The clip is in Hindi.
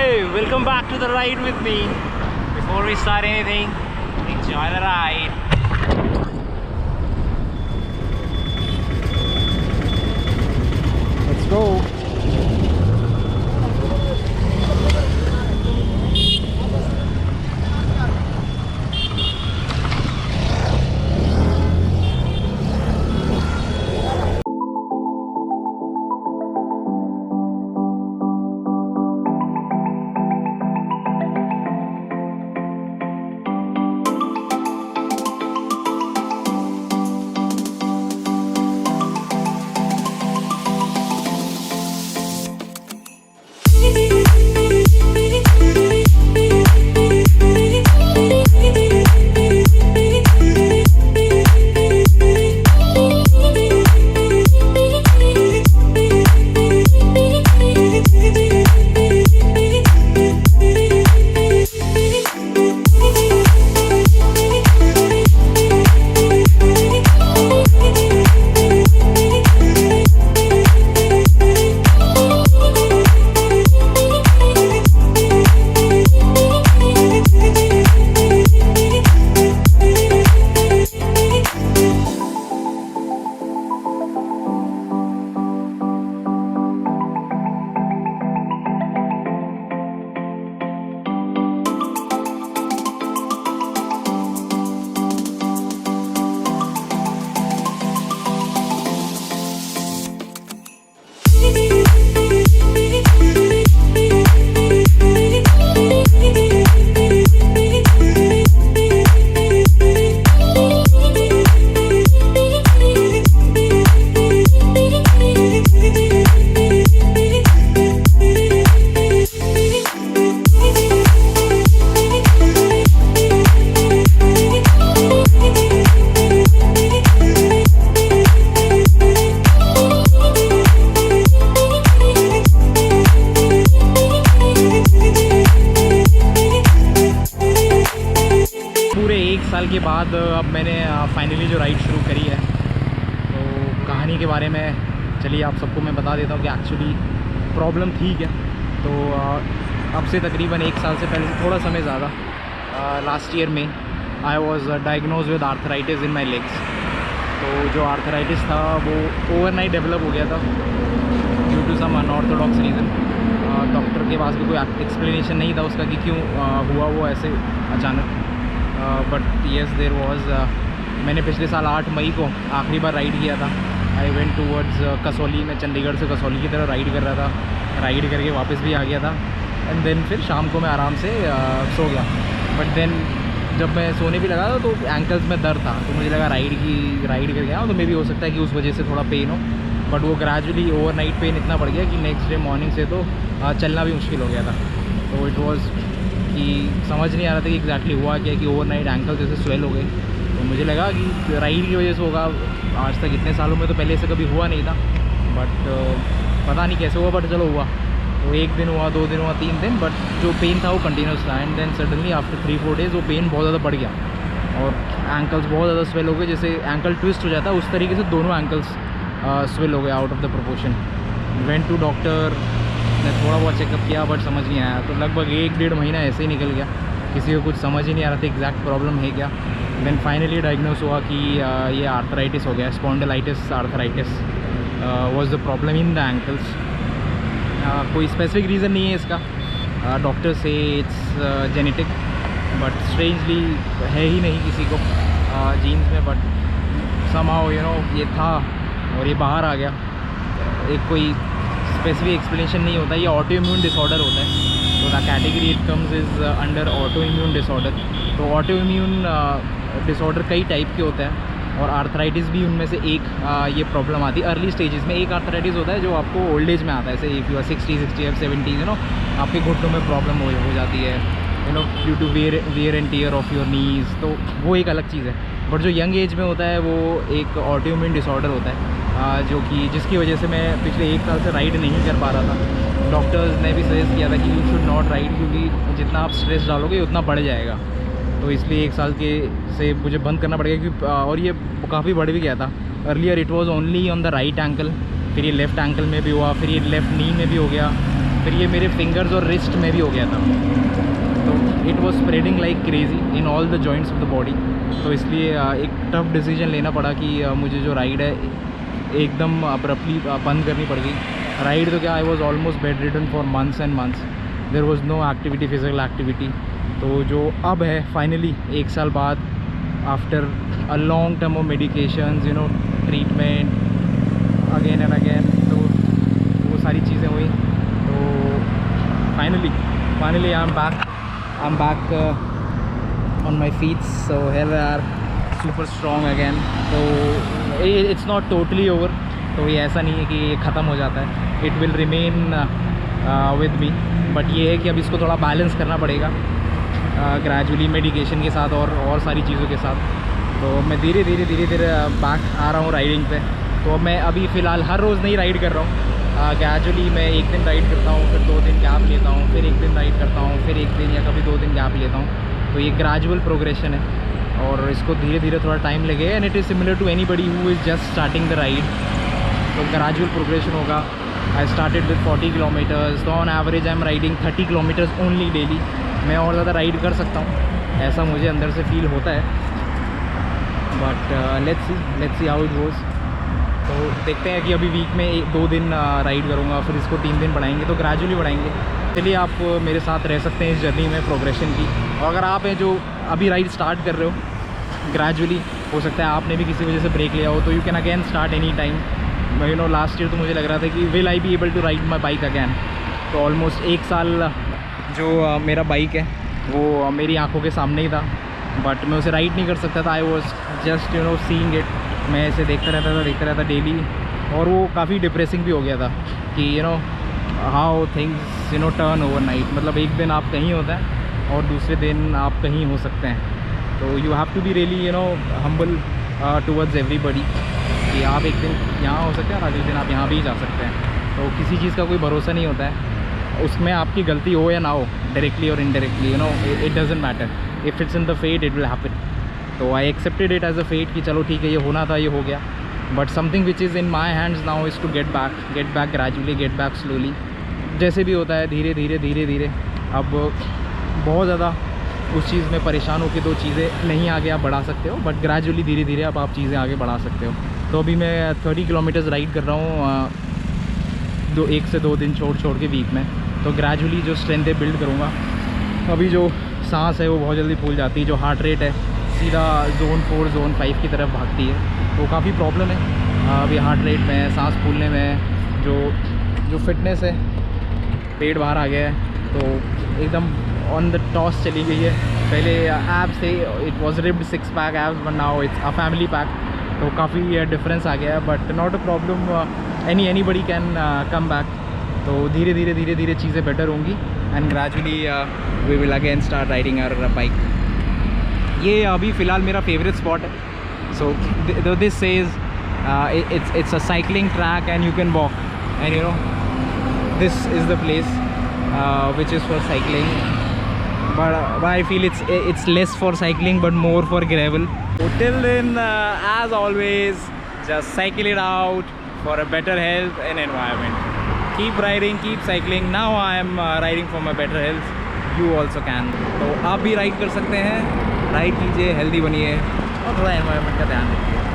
Hey, welcome back to the ride with me. Before we start anything, enjoy the ride. Let's go. साल के बाद अब मैंने फाइनली जो राइड शुरू करी है, तो कहानी के बारे में चलिए आप सबको मैं बता देता हूँ कि एक्चुअली प्रॉब्लम थी क्या। तो अब से तकरीबन 1 साल से पहले थोड़ा समय ज़्यादा, लास्ट ईयर में I was diagnose with arthritis in my legs. तो जो आर्थराइटिस था वो ओवरनाइट डेवलप हो गया था due to some unorthodox reason. Doctor के पास भी कोई एक्सप्लेनेशन नहीं था उसका कि क्यों हुआ वो ऐसे अचानक। But yes there was. मैंने पिछले साल 8 मई को आखिरी बार राइड किया था। आई वेंट टूवर्ड्स कसौली में, चंडीगढ़ से कसौली की तरफ राइड कर रहा था। राइड करके वापस भी आ गया था एंड देन फिर शाम को मैं आराम से सो गया। बट देन जब मैं सोने भी लगा था तो एंकल्स में दर्द था, तो मुझे लगा राइड करके आया तो मे भी हो सकता है कि उस वजह से थोड़ा पेन हो। बट वो ग्रेजुअली ओवरनाइट पेन इतना बढ़ गया कि नेक्स्ट डे मॉर्निंग से तो चलना भी मुश्किल हो गया था। तो इट वाज कि समझ नहीं आ रहा था कि एग्जैक्टली हुआ क्या, कि ओवरनाइट एंकल जैसे स्वेल हो गए। तो मुझे लगा कि राइड की वजह से होगा। आज तक इतने सालों में तो पहले से कभी हुआ नहीं था, बट पता नहीं कैसे हुआ, बट चलो हुआ। तो 1 दिन हुआ, 2 दिन हुआ, 3 दिन, बट जो पेन था वो कंटिन्यूस था। And then suddenly after 3-4 days वो पेन बहुत ज़्यादा बढ़ गया और एंकल्स बहुत ज़्यादा स्वेल हो गए। जैसे एंकल ट्विस्ट हो जाता है उस तरीके से दोनों एंकल्स स्वेल हो गए out of the proportion. Went to doctor, ने थोड़ा बहुत चेकअप किया बट समझ नहीं आया। तो लगभग 1-1.5 महीना ऐसे ही निकल गया, किसी को कुछ समझ ही नहीं आ रहा था एग्जैक्ट प्रॉब्लम है क्या। देन फाइनली डायग्नोस हुआ कि ये आर्थराइटिस हो गया, spondylitis arthritis was the problem in the ankles. कोई स्पेसिफिक रीज़न नहीं है इसका। डॉक्टर से इट्स जेनेटिक, बट स्ट्रेंजली है ही नहीं किसी को जीन्स में, बट समहाउ यू नो ये था और ये बाहर आ गया। एक कोई स्पेसिफिक एक्सप्लेनेशन नहीं होता। ये ऑटो इम्यून डिसऑर्डर होता है, तो the category it comes is under auto immune disorder. तो ऑटो इम्यून डिसऑर्डर कई टाइप के होते हैं और आर्थराइटिस भी उनमें से एक ये प्रॉब्लम आती है अर्ली स्टेजेस में। एक आर्थराइटिस होता है जो आपको ओल्ड एज में आता है, जैसे if you are 60, 70 you know आपके घुटनों में प्रॉब्लम हो जाती है, you know due to wear and tear of your knees. तो वो एक अलग चीज़ है। बट जो यंग एज में होता है वो एक ऑटो इम्यून डिसऑर्डर होता है, जो कि जिसकी वजह से मैं पिछले 1 साल से राइड नहीं कर पा रहा था। डॉक्टर्स ने भी सजेस्ट किया था कि यू शुड नॉट राइड, क्योंकि जितना आप स्ट्रेस डालोगे उतना बढ़ जाएगा। तो इसलिए 1 साल के से मुझे बंद करना पड़ेगा, क्योंकि और ये काफ़ी बढ़ भी गया था। Earlier it was only on the right ankle, फिर ये लेफ़्ट एंकल में भी हुआ, फिर ये लेफ़्ट नी में भी हो गया, फिर ये मेरे फिंगर्स और रिस्ट में भी हो गया था। तो it was spreading like crazy in all the joints of the body. तो इसलिए एक टफ डिसीजन लेना पड़ा कि मुझे जो राइड है एकदम अब्रप्टली बंद करनी पड़ गई। राइड तो क्या, I was almost bedridden for months and months, there was no activity, physical activity. तो जो अब है फाइनली 1 साल बाद, after a long term of medications, you know, treatment again and again, तो वो सारी चीज़ें हुई। तो finally I am back on my feet. So here we are super strong again. तो इट्स नॉट टोटली ओवर, तो ये ऐसा नहीं है कि ये ख़त्म हो जाता है, it will remain with me. But ये है कि अब इसको थोड़ा बैलेंस करना पड़ेगा ग्रेजुअली मेडिकेशन के साथ और सारी चीज़ों के साथ। तो मैं धीरे धीरे बैक आ रहा हूँ राइडिंग पे। तो मैं अभी फ़िलहाल हर रोज़ नहीं राइड कर रहा हूँ, ग्रेजुअली मैं 1 दिन राइड करता हूँ, फिर 2 दिन गैप लेता हूँ, फिर 1 दिन राइड करता हूँ, फिर 1 दिन या कभी 2 दिन गैप लेता हूँ। तो ये ग्रेजुअल प्रोग्रेशन है और इसको धीरे धीरे थोड़ा टाइम लगेगा। And it is similar to anybody who is just starting the ride. तो ग्रेजुअल प्रोग्रेशन होगा। आई स्टार्टेड विद 40 किलोमीटर्स, तो on average I am riding 30 kilometres only daily. मैं और ज़्यादा राइड कर सकता हूँ, ऐसा मुझे अंदर से फील होता है। But let's see how it goes. तो देखते हैं कि अभी वीक में 2 दिन राइड करूँगा, फिर इसको 3 दिन बढ़ाएंगे, तो ग्रेजुअली बढ़ाएंगे। चलिए आप मेरे साथ रह सकते हैं इस जर्नी में प्रोग्रेशन की। और अगर आप हैं जो अभी राइड स्टार्ट कर रहे हो ग्रेजुअली, हो सकता है आपने भी किसी वजह से ब्रेक लिया हो, तो you can again start any time. You know, last year तो मुझे लग रहा था कि will I be able to ride my bike again. तो ऑलमोस्ट 1 साल जो मेरा बाइक है वो मेरी आंखों के सामने ही था, बट मैं उसे राइड नहीं कर सकता था। I was just you know seeing it, मैं इसे देखता रहता था डेली। और वो काफ़ी डिप्रेसिंग भी हो गया था कि you know how things you know turn over night. मतलब एक दिन आप कहीं होता है और दूसरे दिन आप कहीं हो सकते हैं। तो you have to be really you know humble towards everybody कि आप एक दिन यहाँ हो सकते हैं और अगले दिन आप यहाँ भी जा सकते हैं। तो किसी चीज़ का कोई भरोसा नहीं होता है, उसमें आपकी गलती हो या ना हो, डायरेक्टली और indirectly, you know, it doesn't matter. If it's in the fate it will happen. तो I accepted it as a fate कि चलो ठीक है, ये होना था, ये हो गया। But something which is in my hands now is to get back gradually, get back slowly. जैसे भी होता है धीरे धीरे। अब बहुत ज़्यादा उस चीज़ में परेशान होकर तो चीज़ें नहीं आगे आप बढ़ा सकते हो, बट ग्रेजुअली धीरे धीरे अब आप चीज़ें आगे बढ़ा सकते हो। तो अभी मैं 30 किलोमीटर्स राइड कर रहा हूँ 1 से 2 दिन छोड़ के वीक में। तो ग्रेजुअली जो स्ट्रेंथ है बिल्ड करूँगा। अभी जो सांस है वो बहुत जल्दी फूल जाती है, जो हार्ट रेट है सीधा ज़ोन 4 ज़ोन 5 की तरफ भागती है। तो काफ़ी प्रॉब्लम है अभी हार्ट रेट में, सांस फूलने में। जो फिटनेस है, पेट बाहर आ गया है, तो एकदम ऑन द टॉस चली गई है। पहले एब्स थे, it was ribbed 6 pack abs, but now it's a family pack. तो काफ़ी डिफरेंस आ गया है, but not a problem, anybody can come back. तो धीरे धीरे चीज़ें बेटर होंगी and gradually we will again start riding our bike. ये अभी फ़िलहाल मेरा फेवरेट स्पॉट है। So this says it's a cycling track and you can walk, and you know this is the place which is for cycling, but I feel it's less for cycling but more for gravel. So till then, as always, just cycle it out for a better health and environment. Keep riding, keep cycling. Now I am riding for my better health. You also can. तो आप भी राइड कर सकते हैं, राइड कीजिए, हेल्दी बनिए और थोड़ा एनवायरनमेंट का ध्यान रखिए।